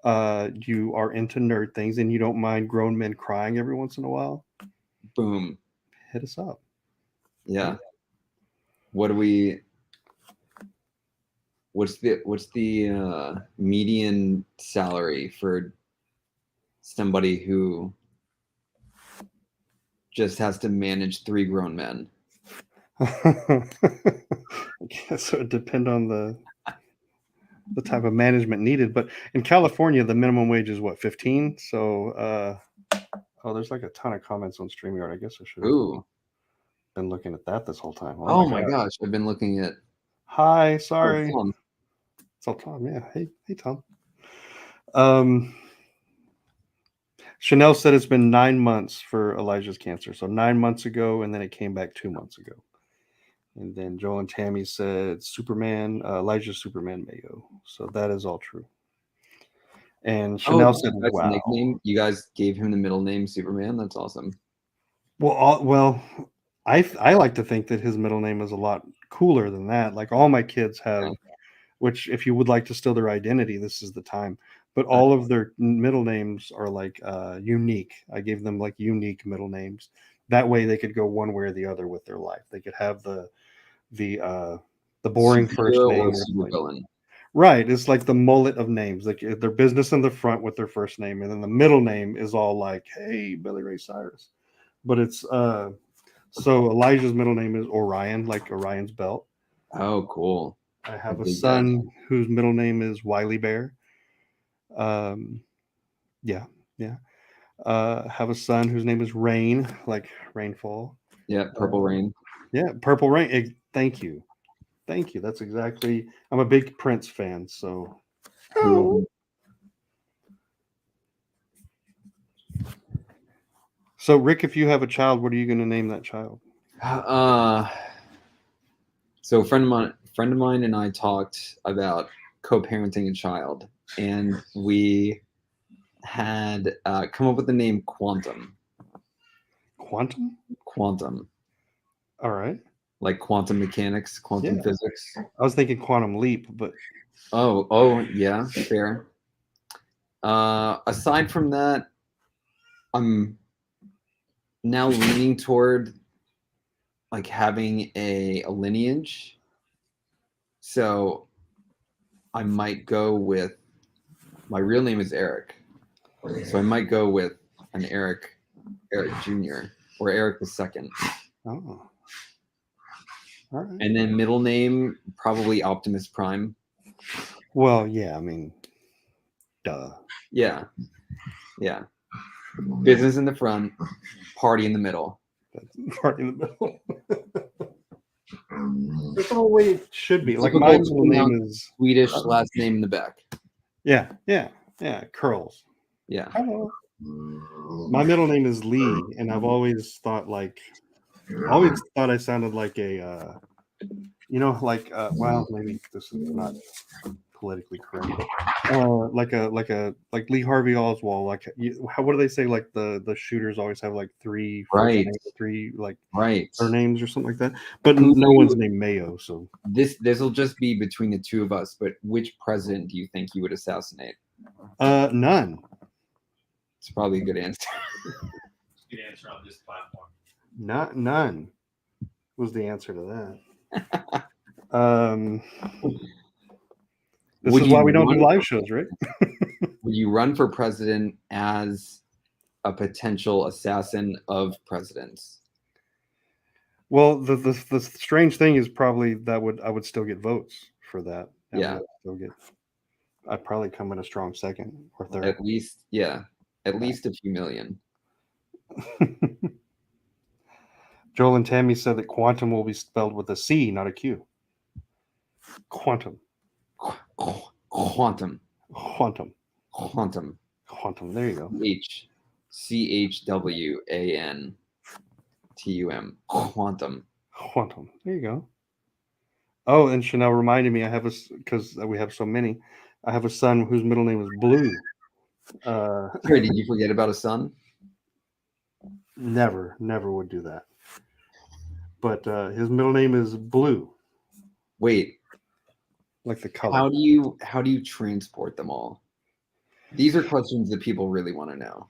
you are into nerd things, and you don't mind grown men crying every once in a while, Boom. hit us up. Yeah. What do we? What's the median salary for somebody who just has to manage 3 grown men? I guess it would depend on the type of management needed. But in California, the minimum wage is what, 15? So, oh, there's like a ton of comments on StreamYard. I guess I should have Ooh. been looking at that this whole time. Oh my gosh. I've been looking at. Hi, sorry. Tom. It's all Tom. Yeah. Hey, Tom. Um, Chanel said it's been 9 months for Elijah's cancer. So 9 months ago, and then it came back 2 months ago. And then Joel and Tammy said Superman, Elijah's Superman Mayo. So that is all true. And Chanel said, That's "Wow." nickname. You guys gave him the middle name Superman. That's awesome. Well, I like to think that his middle name is a lot cooler than that. Like all my kids have, which if you would like to steal their identity, this is the time. But all of their middle names are like unique. I gave them like unique middle names. That way they could go one way or the other with their life. They could have the boring first Superhero name or or something. supervillain. Right. It's like the mullet of names. Like their business in the front with their first name, and then the middle name is all like, "Hey, Billy Ray Cyrus." But it's so Elijah's middle name is Orion, like Orion's belt. Oh, cool. I have a dig son whose middle name is Wiley Bear. Yeah, yeah. Have a son whose name is Rain, like rainfall. Yeah, Purple Rain. Yeah, Purple Rain. Thank you. Thank you. That's exactly. I'm a big Prince fan, so. Who- So, Rick, if you have a child, what are you going to name that child? So a friend of mine and I talked about co-parenting a child, and we had come up with the name Quantum. Quantum? Quantum, All right. like quantum mechanics, quantum Yeah. physics. I was thinking Quantum Leap, but Oh, yeah, fair. Aside from that, I'm now leaning toward like having a lineage. So I might go with my real name is Eric. So I might go with an Eric Jr. or Eric the Second. oh. All right. And then middle name, probably Optimus Prime. Well, yeah, I mean, duh. Yeah. Yeah. Business in the front, party in the middle. That's part in the middle. That's the way it should be. Like Typical my middle name is Swedish last name in the back. yeah, Curls. Yeah. Hello. My middle name is Lee, and I've always thought I sounded like a well, maybe this is not politically correct. Like Lee Harvey Oswald. What do they say? Like the shooters always have like three first Right. names, three like Right. surnames or something like that. But no one's named Mayo, so This will just be between the two of us, but which president do you think you would assassinate? none. It's probably a good answer. Good answer on this platform. None was the answer to that. This Would is you why we don't do run- live shows, right? Would you run for president as a potential assassin of presidents? Well, the strange thing is probably I would still get votes for that. And Yeah. I'd probably come in a strong second or third. At least, yeah, at least a few million. Joel and Tammy said that quantum will be spelled with a C, not a Q. Quantum. Quantum. Quantum. Quantum. Quantum. There you go. CHWANTUM. Quantum. Quantum. There you go. Oh, and Chanel reminded me, because we have so many, I have a son whose middle name is Blue. Sorry, did you forget about a son? Never would do that. But his middle name is Blue, Wait, like the color. how do you transport them all? These are questions that people really want to know.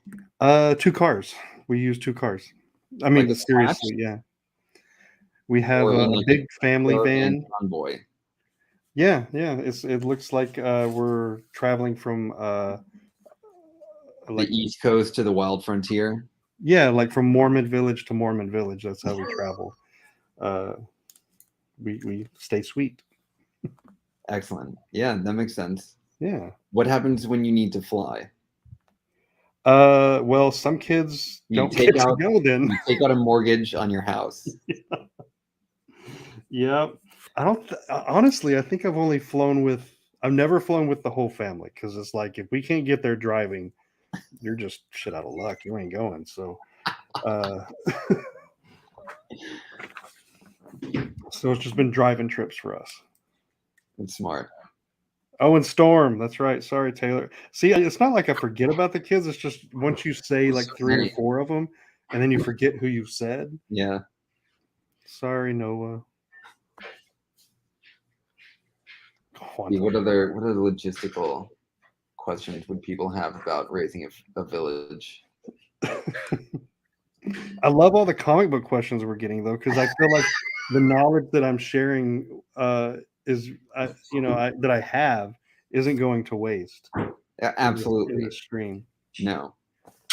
2 cars. We use 2 cars. I mean, Like seriously, yeah. We have Or a in like big family caravan van. convoy. Yeah. It looks like we're traveling from The East Coast to the wild frontier. yeah, like from Mormon village to Mormon village. That's how we travel. We stay sweet. Excellent. Yeah, that makes sense. Yeah. What happens when you need to fly? Well, some kids You don't take get to out- go then. You take out a mortgage on your house. Yeah. I don't honestly, I think I've never flown with the whole family, because it's like if we can't get there driving, you're just shit out of luck. You ain't going. So so it's just been driving trips for us. It's smart. Oh, and Storm. That's right. Sorry, Taylor. See, it's not like I forget about the kids. It's just once you say like 3 or many. 4 of them, and then you forget who you said. Yeah. Sorry, Noah. Yeah, what other logistical questions would people have about raising a village? I love all the comic book questions we're getting though, because I feel like the knowledge that I'm sharing is, that I have isn't going to waste in Absolutely. this stream. No.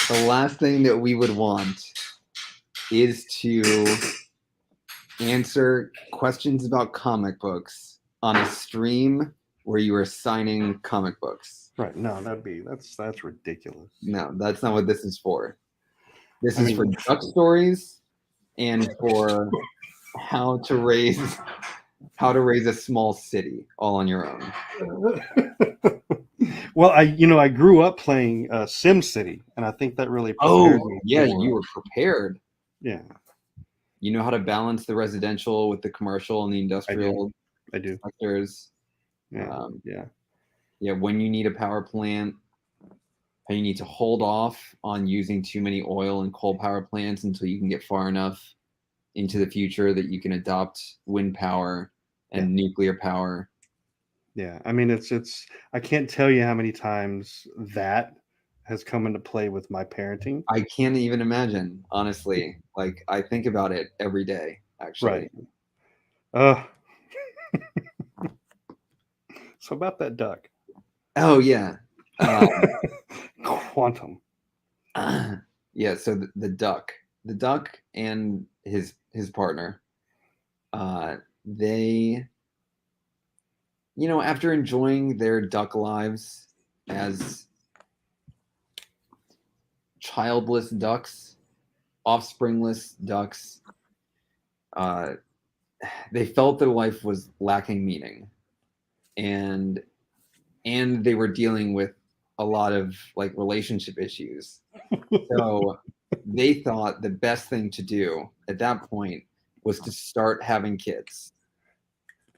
The last thing that we would want is to answer questions about comic books on a stream where you are signing comic books. Right? No, that's ridiculous. No, that's not what this is for. This I is mean- for duck stories and for how to raise a small city all on your own. Well, I grew up playing Sim City, and I think that really prepared me. Yeah, for- you were prepared. Yeah, You know how to balance the residential with the commercial and the industrial I do. sectors. Yeah, yeah. Yeah, when you need a power plant, how you need to hold off on using too many oil and coal power plants until you can get far enough into the future that you can adopt wind power and nuclear power. Yeah, I mean, it's. I can't tell you how many times that has come into play with my parenting. I can't even imagine, honestly. Like, I think about it every day, actually. Right. So about that duck. Oh, yeah. Quantum. Yeah, so the duck and his partner, they, after enjoying their duck lives as childless ducks, offspringless ducks, they felt their life was lacking meaning, and they were dealing with a lot of relationship issues. So they thought the best thing to do at that point was to start having kids.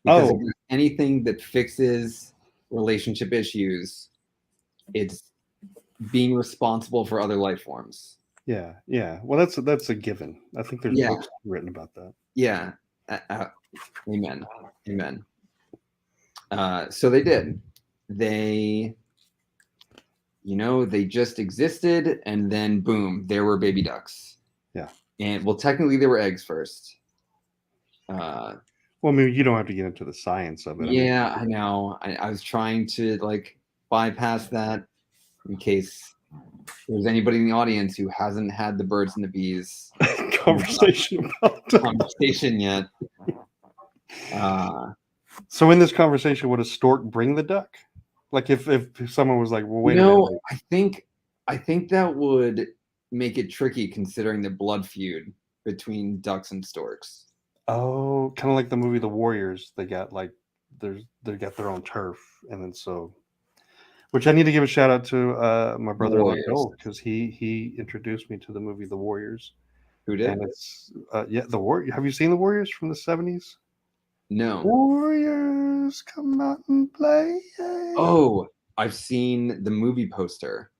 Because if there's anything that fixes relationship issues, it's being responsible for other life forms. Yeah, yeah. Well, that's a given. I think there's books written about that. Yeah. Amen. Amen. So they did. They just existed, and then boom, there were baby ducks. Yeah. And well, technically they were eggs first. Well, I mean, you don't have to get into the science of it. Yeah, I know. I was trying to bypass that in case there's anybody in the audience who hasn't had the birds and the bees conversation yet. So in this conversation, would a stork bring the duck? Like if someone was like, well, wait a minute. I think that would make it tricky considering the blood feud between ducks and storks. Oh, kind of like the movie The Warriors. They got they got their own turf, and then which I need to give a shout out to my brother Joel, because he introduced me to the movie The Warriors. Who did? And it's The Warriors. Have you seen The Warriors from the 70s? No. Warriors, come out and play. Oh, I've seen the movie poster,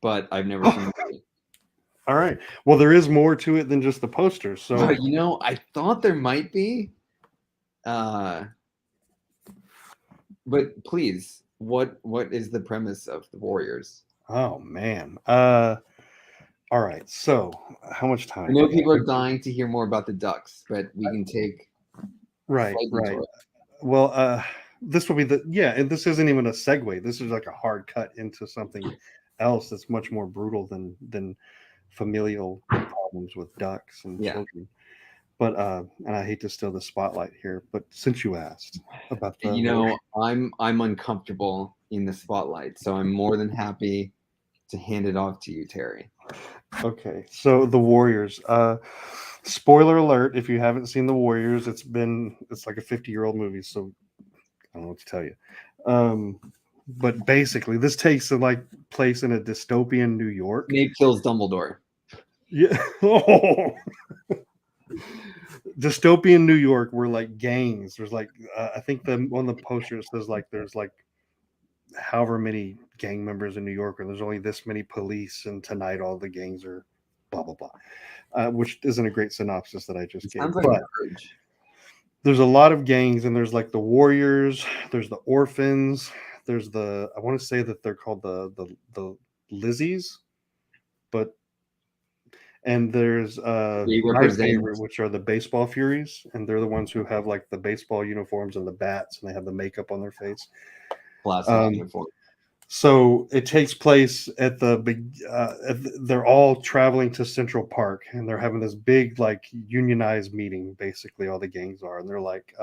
but I've never seen the movie. All right. Well, there is more to it than just the poster. So I thought there might be. But please, what is the premise of the Warriors? Oh man. All right. So how much time? I know people are dying to hear more about the ducks, but we can take right. Well, this will be and this isn't even a segue. This is like a hard cut into something else that's much more brutal than familial problems with ducks and children. But and I hate to steal the spotlight here, but since you asked about I'm uncomfortable in the spotlight, so I'm more than happy to hand it off to you, Terry. Okay, so the Warriors. Spoiler alert: if you haven't seen the Warriors, it's like a 50-year-old movie, so I don't know what to tell you. But basically, this takes place in a dystopian New York. Snape kills Dumbledore. Yeah. Oh. Dystopian New York, where gangs. There's I think on the poster it says there's however many gang members in New York, and there's only this many police, and tonight all the gangs are blah blah blah, which isn't a great synopsis that I just gave. Sounds like there's a lot of gangs, and there's the Warriors, there's the Orphans, there's I want to say that they're called the Lizzies, but And there's They my represent- favorite, which are the baseball Furies, and they're the ones who have like the baseball uniforms and the bats, and they have the makeup on their face. Classic uniform. So it takes place at they're all traveling to Central Park, and they're having this big like unionized meeting. Basically, all the gangs are, and they're like,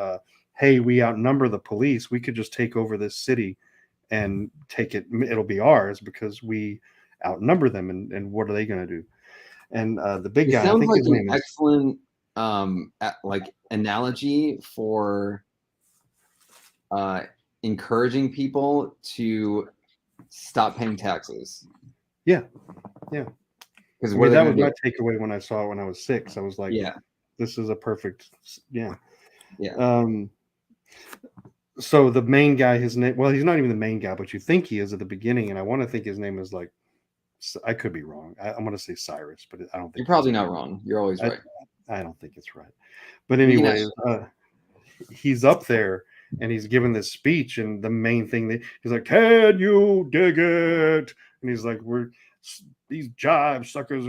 "Hey, we outnumber the police. We could just take over this city and take it. It'll be ours because we outnumber them. And what are they going to do?" And the big It guy, I sounds think like his an name is. excellent like analogy for encouraging people to stop paying taxes. Yeah. Because I mean, that was my takeaway when I saw it when I was 6. I was like, yeah, this is a perfect. Yeah. yeah. So the main guy, his name, well, he's not even the main guy, but you think he is at the beginning, and I want to think his name is like, I could be wrong. I'm going to say Cyrus, but I don't think You're probably not wrong. You're always right. I don't think it's right. But We can anyway, he's up there and he's giving this speech, and the main thing that he's like, "Can you dig it?" And he's like, "We're these jive suckers."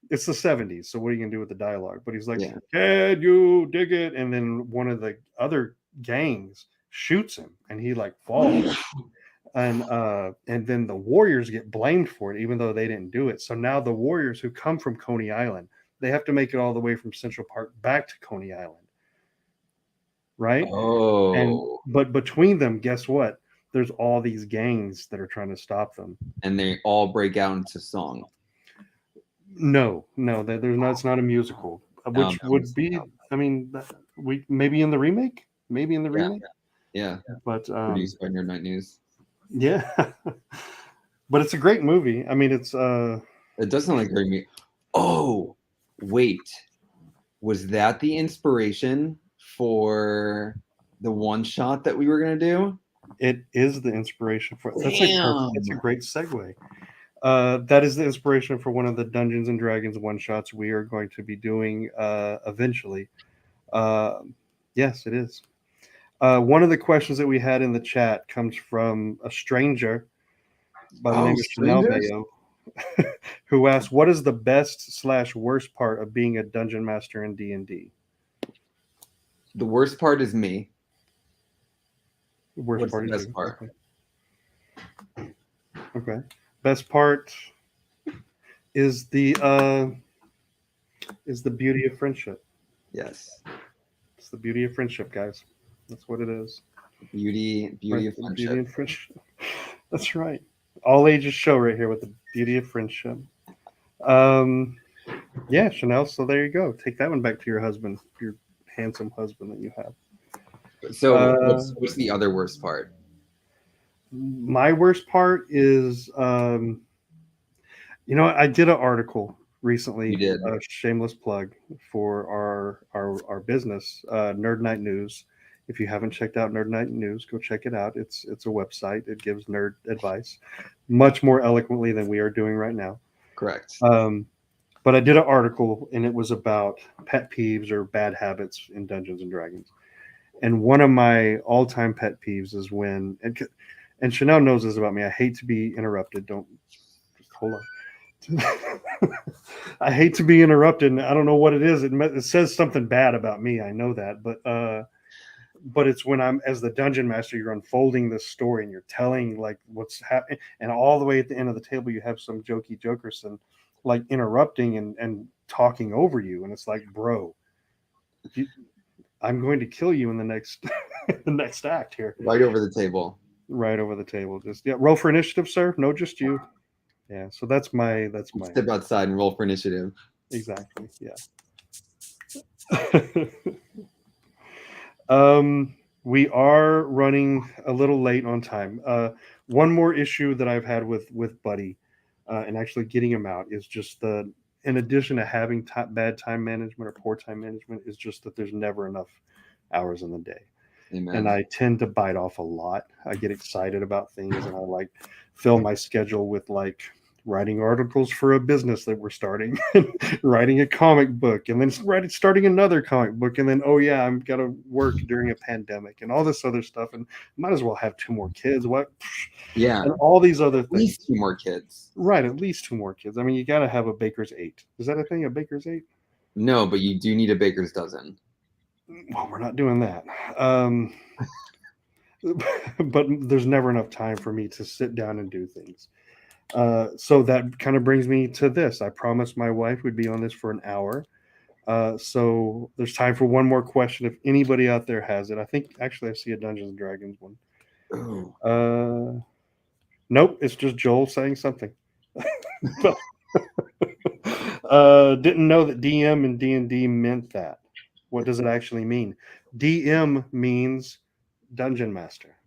It's the 70s, so what are you gonna do with the dialogue? But he's like, Yeah. "Can you dig it?" And then one of the other gangs shoots him, and he like falls. And then the Warriors get blamed for it, even though they didn't do it. So now the Warriors who come from Coney Island, they have to make it all the way from Central Park back to Coney Island. Right? Oh. But between them, guess what? There's all these gangs that are trying to stop them. And they all break out into song. No, there's not. It's not a musical, which would be. I mean, we maybe in the remake, Yeah. But Produced by Nerd Night News. yeah, but it's a great movie. I mean, it's It does sound like a great movie. Oh, wait, was that the inspiration for the one shot that we were gonna do? It is the inspiration for. That's a great segue. That is the inspiration for one of the Dungeons and Dragons one shots we are going to be doing eventually. Yes, it is. One of the questions that we had in the chat comes from a stranger by the name of Chanel Bayo, who asked, "What is the best/worst part of being a dungeon master in D&D?" The worst part is me. Worst What's part the is best part? Okay. Best part is the beauty of friendship. Yes. It's the beauty of friendship, guys. That's what it is. Beauty of friendship. Beauty of friendship. That's right. All ages show right here with the beauty of friendship. Yeah, Chanel. So there you go. Take that one back to your husband, your handsome husband that you have. So what's the other worst part? My worst part is, I did an article recently. You did. A shameless plug for our business, Nerd Night News. If you haven't checked out Nerd Night News, go check it out. It's a website. It gives nerd advice much more eloquently than we are doing right now. Correct. But I did an article, and it was about pet peeves or bad habits in Dungeons and Dragons. And one of my all-time pet peeves is when, and Chanel knows this about me. I hate to be interrupted. Don't just hold on. I hate to be interrupted. And I don't know what it is. It says something bad about me. I know that, but it's when I'm, as the dungeon master, you're unfolding this story and you're telling like what's happening, and all the way at the end of the table, you have some jokey jokerson like interrupting and talking over you, and it's like, bro, I'm going to kill you in the next the next act here. Right over the table. Right over the table. Just roll for initiative, sir. No, just you. Yeah. So that's my Step outside and roll for initiative. Exactly. Yeah. We are running a little late on time. One more issue that I've had with Buddy, and actually getting him out is just in addition to having bad time management or poor time management, is just that there's never enough hours in the day. Amen. And I tend to bite off a lot. I get excited about things, and I like fill my schedule with like writing articles for a business that we're starting, writing a comic book, and then starting another comic book, and then oh yeah, I'm gotta work during a pandemic and all this other stuff, and might as well have 2 more kids. What? Yeah. And all these other At things. least 2 more kids. Right, at least 2 more kids. I mean, you gotta have a baker's 8. Is that a thing? A baker's 8? No, but you do need a baker's dozen. Well, we're not doing that. But there's never enough time for me to sit down and do things. So that kind of brings me to this. I promised my wife we'd be on this for an hour. So there's time for one more question if anybody out there has it. I think actually I see a Dungeons and Dragons one. Oh. Nope, it's just Joel saying something. Didn't know that DM and D&D meant that. What does it actually mean? DM means Dungeon Master.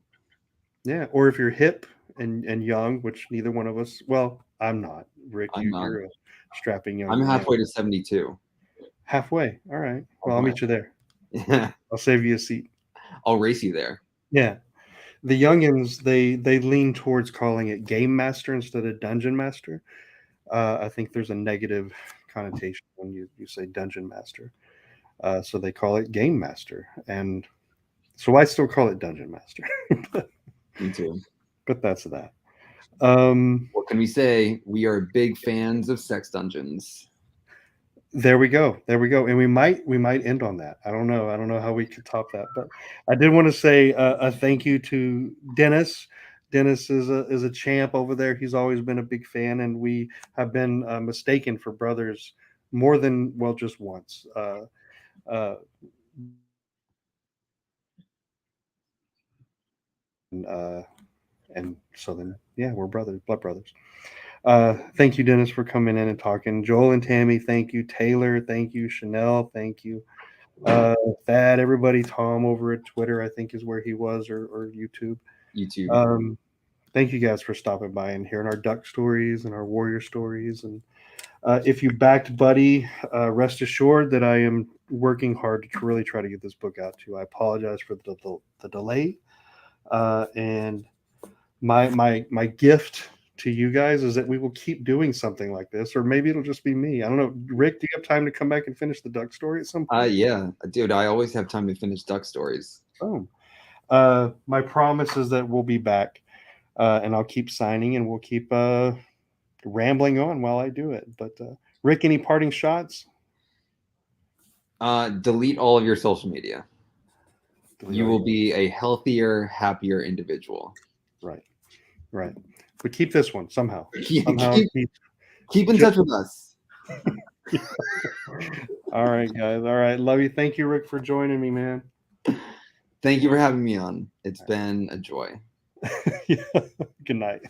Yeah, or if you're hip and young, which neither one of us. Well, I'm not. Rick, I'm not. you're a strapping young. I'm man. halfway to 72. Halfway. All right. Well, I'll Okay. meet you there. Yeah. I'll save you a seat. I'll race you there. Yeah. The youngins, they lean towards calling it Game Master instead of Dungeon Master. I think there's a negative connotation when you say Dungeon Master. So they call it Game Master. And so I still call it Dungeon Master. Me too. But that's that. What can we say? We are big fans of sex dungeons. There we go. And we might end on that. I don't know how we could top that, but I did want to say a thank you to Dennis. Dennis is a champ over there. He's always been a big fan, and we have been mistaken for brothers more than just once. And so then, yeah, we're brothers, blood brothers. Thank you, Dennis, for coming in and talking. Joel and Tammy, thank you. Taylor, thank you. Chanel, thank you. Thad, everybody. Tom over at Twitter, I think is where he was, or YouTube. YouTube. Thank you guys for stopping by and hearing our duck stories and our warrior stories. And if you backed Buddy, rest assured that I am working hard to really try to get this book out to you. I apologize for the delay. And my gift to you guys is that we will keep doing something like this, or maybe it'll just be me. I don't know. Rick, do you have time to come back and finish the duck story at some point? Yeah, dude, I always have time to finish duck stories. Oh, my promise is that we'll be back, and I'll keep signing, and we'll keep rambling on while I do it. But Rick, any parting shots? Delete all of your social media. You will Delete. be a healthier, happier individual. Right. But keep this one somehow. Keep in Just- touch with us. All right, guys. All right. Love you. Thank you, Rick, for joining me, man. Thank you for having me on. It's been a joy. Yeah. Good night.